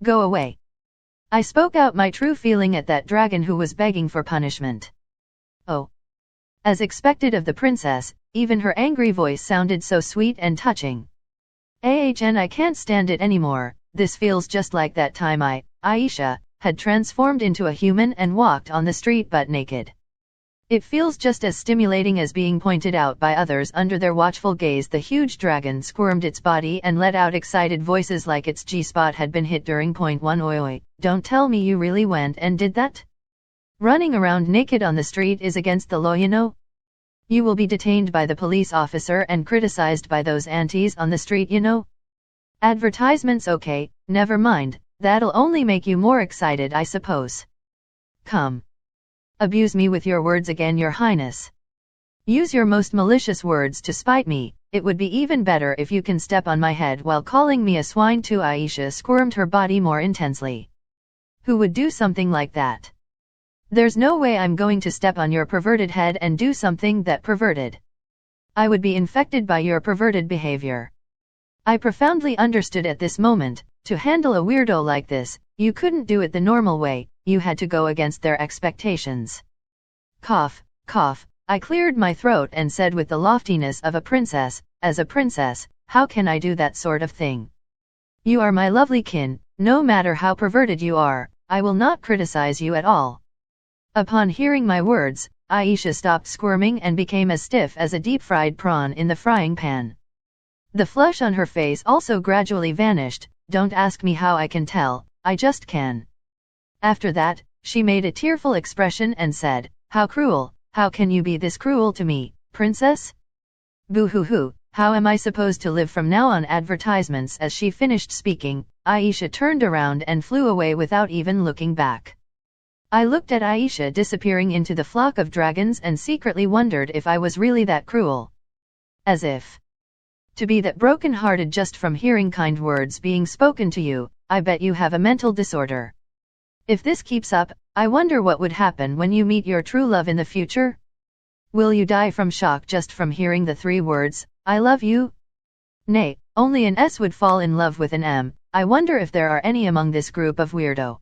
Go away. I spoke out my true feeling at that dragon who was begging for punishment. Oh. As expected of the princess, even her angry voice sounded so sweet and touching. I can't stand it anymore. This feels just like that time Aisha, had transformed into a human and walked on the street butt naked. It feels just as stimulating as being pointed out by others under their watchful gaze. The huge dragon squirmed its body and let out excited voices like its G-spot had been hit during point one. Oi, don't tell me you really went and did that? Running around naked on the street is against the law, you know? You will be detained by the police officer and criticized by those aunties on the street, you know? Advertisements, okay, never mind, that'll only make you more excited, I suppose. Come. Abuse me with your words again, Your Highness. Use your most malicious words to spite me. It would be even better if you can step on my head while calling me a swine too. Aisha squirmed her body more intensely. Who would do something like that? There's no way I'm going to step on your perverted head and do something that perverted. I would be infected by your perverted behavior. I profoundly understood at this moment, to handle a weirdo like this, you couldn't do it the normal way, you had to go against their expectations. Cough, cough, I cleared my throat and said with the loftiness of a princess, as a princess, how can I do that sort of thing? You are my lovely kin, no matter how perverted you are, I will not criticize you at all. Upon hearing my words, Aisha stopped squirming and became as stiff as a deep-fried prawn in the frying pan. The flush on her face also gradually vanished. Don't ask me how I can tell, I just can. After that, she made a tearful expression and said, How cruel, how can you be this cruel to me, princess? Boo-hoo-hoo, how am I supposed to live from now on? Advertisements. As she finished speaking, Aisha turned around and flew away without even looking back. I looked at Aisha disappearing into the flock of dragons and secretly wondered if I was really that cruel. As if to be that broken-hearted just from hearing kind words being spoken to you. I bet you have a mental disorder. If this keeps up, I wonder what would happen when you meet your true love in the future? Will you die from shock just from hearing the 3 words, I love you? Nay, only an S would fall in love with an M. I wonder if there are any among this group of weirdo.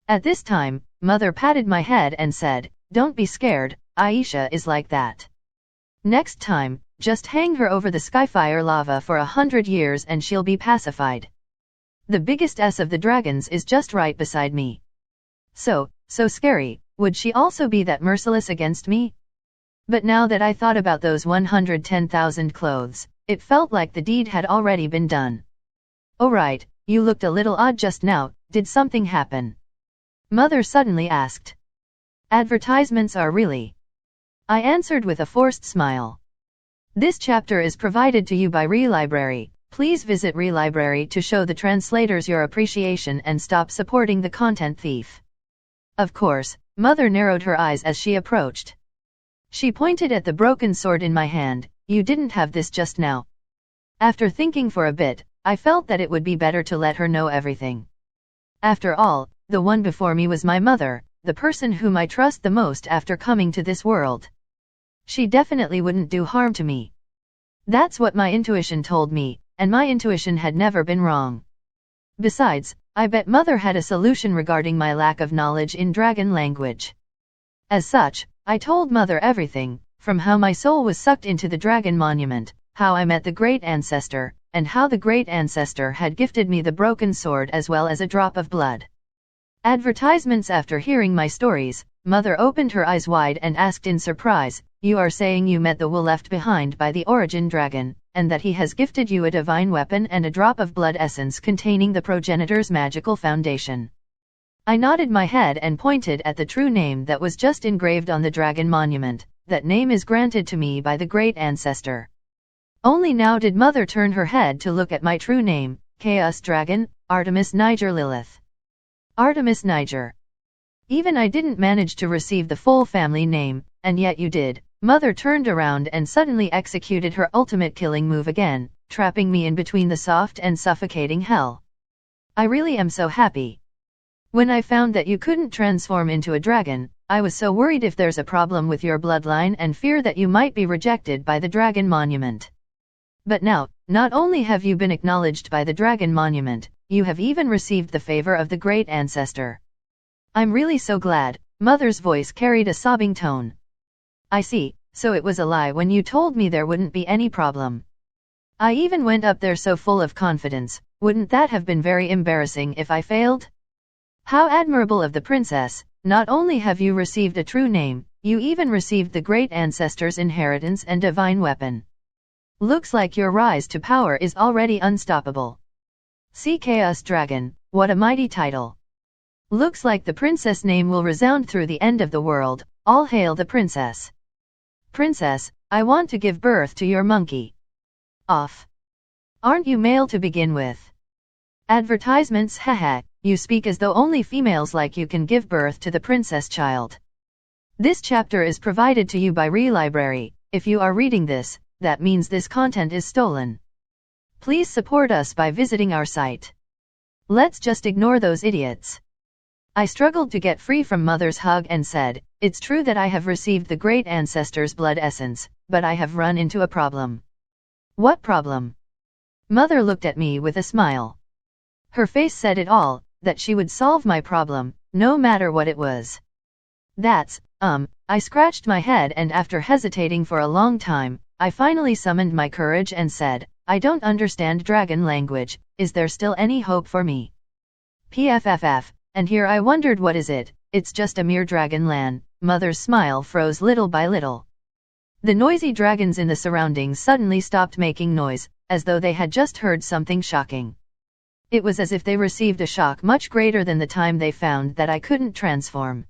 At this time, Mother patted my head and said, Don't be scared, Aisha is like that. Next time, just hang her over the skyfire lava for 100 years and she'll be pacified. The biggest S of the dragons is just right beside me. So scary, would she also be that merciless against me? But now that I thought about those 110,000 clothes, it felt like the deed had already been done. Oh right, you looked a little odd just now, did something happen? Mother suddenly asked. Advertisements are really. I answered with a forced smile. This chapter is provided to you by Relibrary. Please visit Relibrary to show the translators your appreciation and stop supporting the content thief. Of course, Mother narrowed her eyes as she approached. She pointed at the broken sword in my hand. You didn't have this just now. After thinking for a bit, I felt that it would be better to let her know everything. After all, the one before me was my mother, the person whom I trust the most after coming to this world. She definitely wouldn't do harm to me. That's what my intuition told me, and my intuition had never been wrong. Besides, I bet Mother had a solution regarding my lack of knowledge in dragon language. As such, I told Mother everything, from how my soul was sucked into the dragon monument, how I met the great ancestor, and how the great ancestor had gifted me the broken sword as well as a drop of blood. Advertisements. After hearing my stories, Mother opened her eyes wide and asked in surprise, You are saying you met the wool left behind by the origin dragon, and that he has gifted you a divine weapon and a drop of blood essence containing the progenitor's magical foundation. I nodded my head and pointed at the true name that was just engraved on the dragon monument. That name is granted to me by the great ancestor. Only now did Mother turn her head to look at my true name, Chaos Dragon, Artemis Niger Lilith. Artemis Niger. Even I didn't manage to receive the full family name, and yet you did. Mother turned around and suddenly executed her ultimate killing move again, trapping me in between the soft and suffocating hell. I really am so happy. When I found that you couldn't transform into a dragon, I was so worried if there's a problem with your bloodline and fear that you might be rejected by the dragon monument. But now, not only have you been acknowledged by the dragon monument, you have even received the favor of the great ancestor. I'm really so glad. Mother's voice carried a sobbing tone. I see, so it was a lie when you told me there wouldn't be any problem. I even went up there so full of confidence. Wouldn't that have been very embarrassing if I failed? How admirable of the princess. Not only have you received a true name, you even received the great ancestor's inheritance and divine weapon. Looks like your rise to power is already unstoppable. See Chaos Dragon, what a mighty title. Looks like the princess name will resound through the end of the world. All hail the princess. Princess, I want to give birth to your monkey. Off. Aren't you male to begin with? Advertisements, haha, you speak as though only females like you can give birth to the princess child. This chapter is provided to you by Relibrary. If you are reading this, that means this content is stolen. Please support us by visiting our site. Let's just ignore those idiots. I struggled to get free from Mother's hug and said, it's true that I have received the great ancestor's blood essence, but I have run into a problem. What problem? Mother looked at me with a smile. Her face said it all, that she would solve my problem, no matter what it was. That's, I scratched my head and after hesitating for a long time, I finally summoned my courage and said, I don't understand dragon language, is there still any hope for me? PFFF, and here I wondered what is it, it's just a mere dragon land. Mother's smile froze little by little. The noisy dragons in the surroundings suddenly stopped making noise, as though they had just heard something shocking. It was as if they received a shock much greater than the time they found that I couldn't transform.